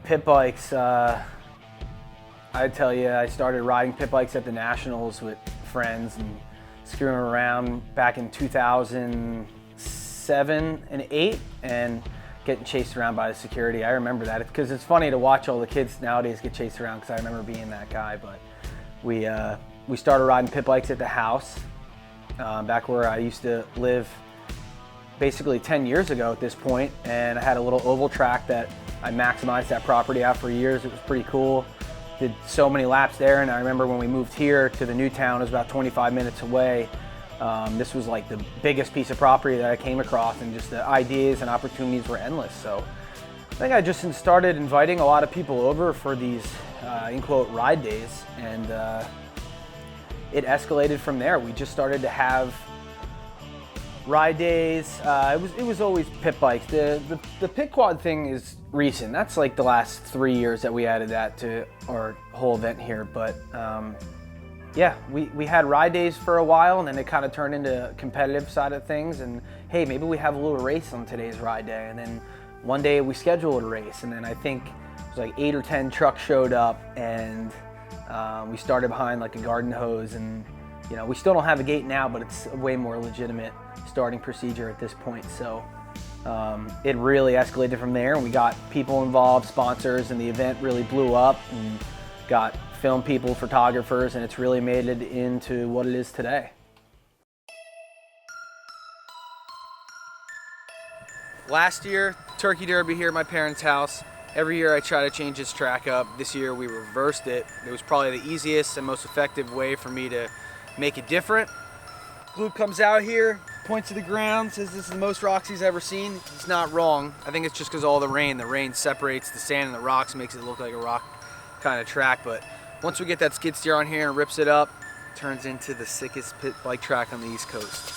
pit bikes, I tell you, I started riding pit bikes at the Nationals with friends and screwing around back in 2007 and 8 and getting chased around by the security. I remember that because it's funny to watch all the kids nowadays get chased around because I remember being that guy. But we started riding pit bikes at the house back where I used to live basically 10 years ago at this point, and I had a little oval track that I maximized that property out for years. It was pretty cool. Did so many laps there, and I remember when we moved here to the new town, it was about 25 minutes away. This was like the biggest piece of property that I came across, and just the ideas and opportunities were endless. So I think I just started inviting a lot of people over for these, in quote, ride days, and it escalated from there. We just started to have ride days. It was always pit bikes. The pit quad thing is recent. That's like the last 3 years that we added that to our whole event here. But yeah, we had ride days for a while, and then it kind of turned into a competitive side of things. And hey, maybe we have a little race on today's ride day. And then one day we scheduled a race, and then I think it was like 8 or 10 trucks showed up, and we started behind like a garden hose. And you know, we still don't have a gate now, but it's a way more legitimate starting procedure at this point. So it really escalated from there, and we got people involved, sponsors, and the event really blew up and got film people, photographers, and it's really made it into what it is today. Last year, Turkey Derby here at my parents' house. Every year I try to change this track up. This year we reversed it. It was probably the easiest and most effective way for me to make it different. Gloop comes out here, points to the ground, says this is the most rocks he's ever seen. It's not wrong. I think it's just because all the rain separates the sand and the rocks, makes it look like a rock kind of track. But once we get that skid steer on here and rips it up, it turns into the sickest pit bike track on the East Coast.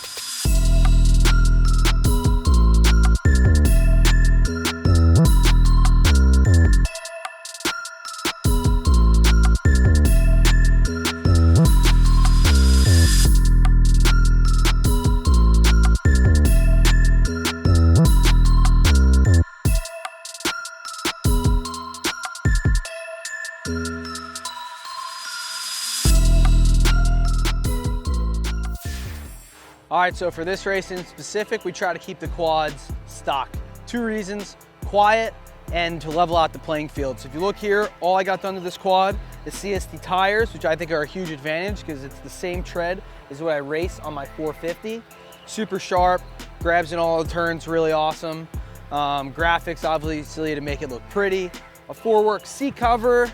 All right, so for this race in specific, we try to keep the quads stock. 2 reasons: quiet and to level out the playing field. So if you look here, all I got done to this quad is CST tires, which I think are a huge advantage because it's the same tread as what I race on my 450. Super sharp, grabs in all the turns, really awesome. Graphics obviously to make it look pretty. A 4Works seat cover,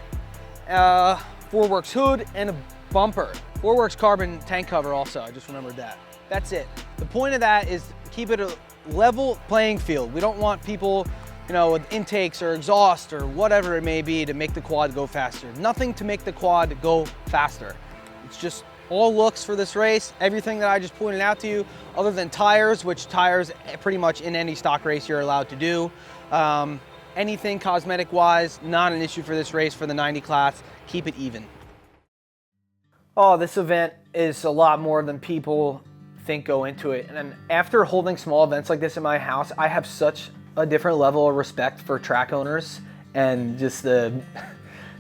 4Works hood, and a bumper. 4Works carbon tank cover also, I just remembered that. That's it. The point of that is to keep it a level playing field. We don't want people, you know, with intakes or exhaust or whatever it may be to make the quad go faster. Nothing to make the quad go faster. It's just all looks for this race. Everything that I just pointed out to you, other than tires, which tires pretty much in any stock race you're allowed to do. Anything cosmetic wise, not an issue for this race for the 90 class. Keep it even. Oh, this event is a lot more than people think go into it. And after holding small events like this in my house, I have such a different level of respect for track owners and just the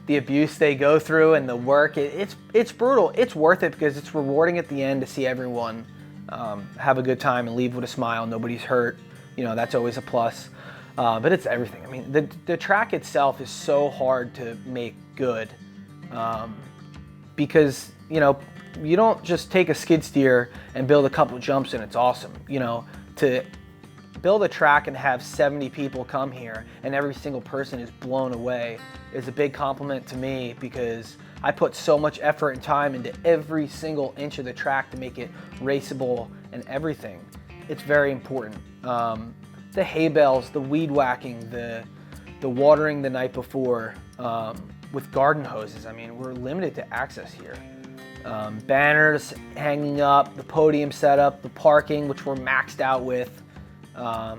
abuse they go through and the work. It's brutal. It's worth it because it's rewarding at the end to see everyone have a good time and leave with a smile. Nobody's hurt. You know, that's always a plus. But it's everything. I mean, the track itself is so hard to make good because, you know, you don't just take a skid steer and build a couple jumps and it's awesome. You know, to build a track and have 70 people come here and every single person is blown away is a big compliment to me because I put so much effort and time into every single inch of the track to make it raceable and everything. It's very important. The hay bales, the weed whacking, the watering the night before with garden hoses. I mean, we're limited to access here. Banners hanging up, the podium setup, the parking, which we're maxed out with. A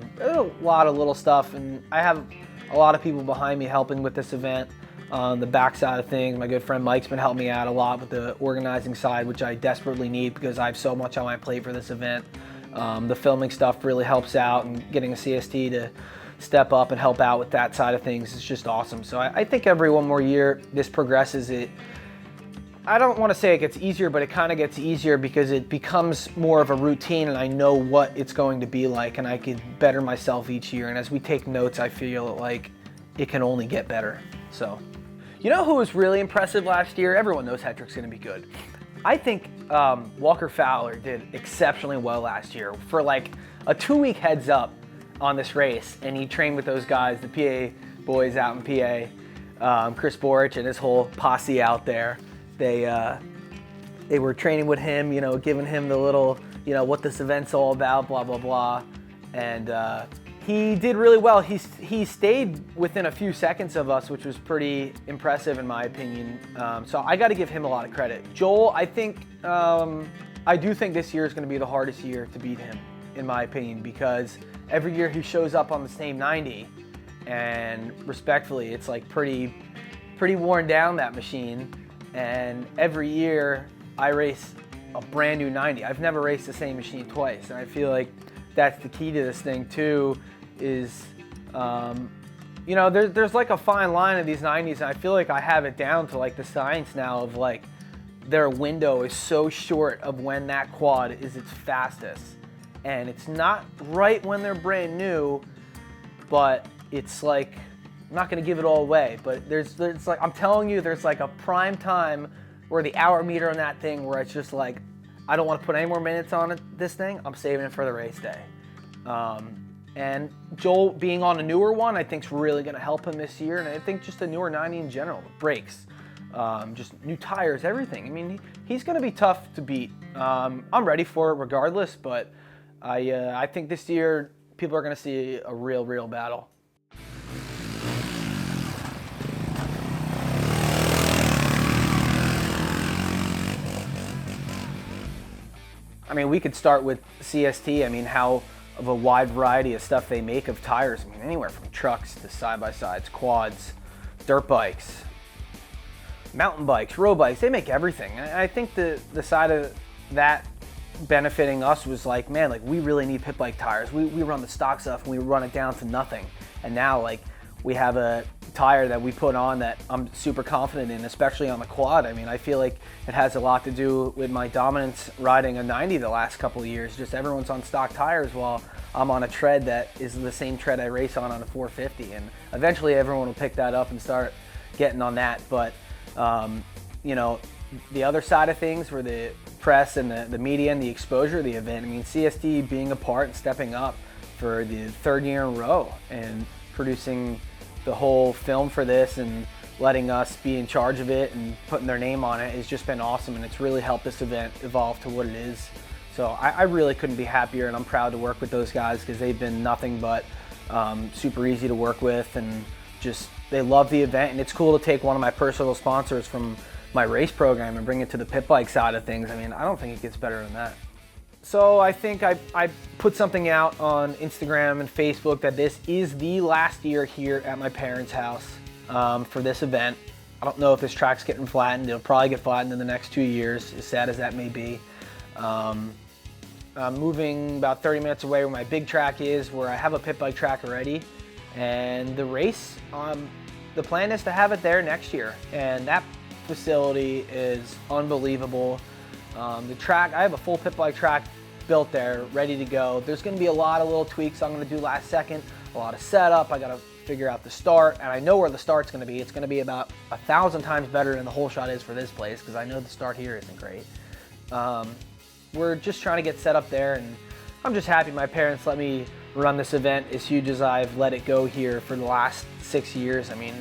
lot of little stuff, and I have a lot of people behind me helping with this event. On the back side of things, my good friend Mike's been helping me out a lot with the organizing side, which I desperately need because I have so much on my plate for this event. The filming stuff really helps out, and getting a CST to step up and help out with that side of things is just awesome. So I think every one more year this progresses. I don't want to say it gets easier, but it kind of gets easier because it becomes more of a routine, and I know what it's going to be like, and I could better myself each year. And as we take notes, I feel like it can only get better. So, you know who was really impressive last year? Everyone knows Hetrick's going to be good. I think Walker Fowler did exceptionally well last year. For like a 2-week heads up on this race, and he trained with those guys, the PA boys out in PA, Chris Borich and his whole posse out there. They were training with him, you know, giving him the little, you know, what this event's all about, blah, blah, blah. And he did really well. He stayed within a few seconds of us, which was pretty impressive in my opinion. So I got to give him a lot of credit. Joel, I think, I do think this year is going to be the hardest year to beat him, in my opinion, because every year he shows up on the same 90, and respectfully, it's like pretty worn down, that machine. And every year I race a brand new 90. I've never raced the same machine twice, and I feel like that's the key to this thing too, is you know, there's like a fine line of these 90s, and I feel like I have it down to like the science now of like their window is so short of when that quad is its fastest, and it's not right when they're brand new, but it's like, I'm not going to give it all away, but there's like, I'm telling you, there's like a prime time where the hour meter on that thing where it's just like, I don't want to put any more minutes on it, this thing, I'm saving it for the race day. And Joel being on a newer one, I think is really going to help him this year, and I think just a newer 90 in general, brakes, just new tires, everything. I mean, he's going to be tough to beat. I'm ready for it regardless, but I think this year people are going to see a real battle. I mean, we could start with CST. I mean, how of a wide variety of stuff they make of tires. I mean, anywhere from trucks to side-by-sides, quads, dirt bikes, mountain bikes, road bikes. They make everything. I think the side of that benefiting us was like, man, like we really need pit bike tires. We run the stock stuff and we run it down to nothing. And now like we have a tire that we put on that I'm super confident in, especially on the quad. I mean, I feel like it has a lot to do with my dominance riding a 90 the last couple of years. Just everyone's on stock tires while I'm on a tread that is the same tread I race on a 450. And eventually everyone will pick that up and start getting on that. But, you know, the other side of things were the press and the media and the exposure of the event. I mean, CST being a part and stepping up for the 3rd year in a row and producing the whole film for this and letting us be in charge of it and putting their name on it has just been awesome, and it's really helped this event evolve to what it is. So I really couldn't be happier, and I'm proud to work with those guys because they've been nothing but super easy to work with, and just they love the event. And it's cool to take one of my personal sponsors from my race program and bring it to the pit bike side of things. I mean, I don't think it gets better than that. So I think I put something out on Instagram and Facebook that this is the last year here at my parents' house for this event. I don't know if this track's getting flattened. It'll probably get flattened in the next 2 years, as sad as that may be. I'm moving about 30 minutes away where my big track is, where I have a pit bike track already. And the race, the plan is to have it there next year. And that facility is unbelievable. The track, I have a full pit bike track built there, ready to go. There's going to be a lot of little tweaks I'm going to do last second, a lot of setup. I got to figure out the start, and I know where the start's going to be. It's going to be about 1,000 times better than the whole shot is for this place, because I know the start here isn't great. We're just trying to get set up there, and I'm just happy my parents let me run this event as huge as I've let it go here for the last 6 years. I mean,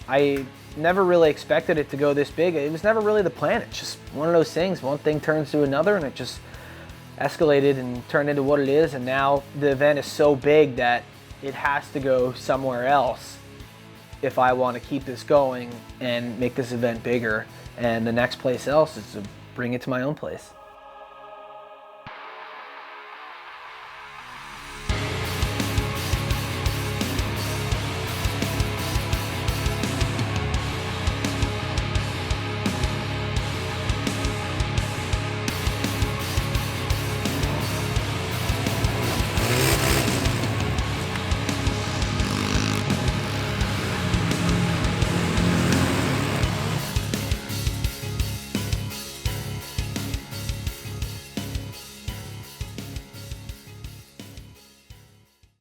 I never really expected it to go this big. It was never really the plan. It's just one of those things. One thing turns to another, and it just escalated and turned into what it is. And now the event is so big that it has to go somewhere else if I want to keep this going and make this event bigger. And the next place else is to bring it to my own place.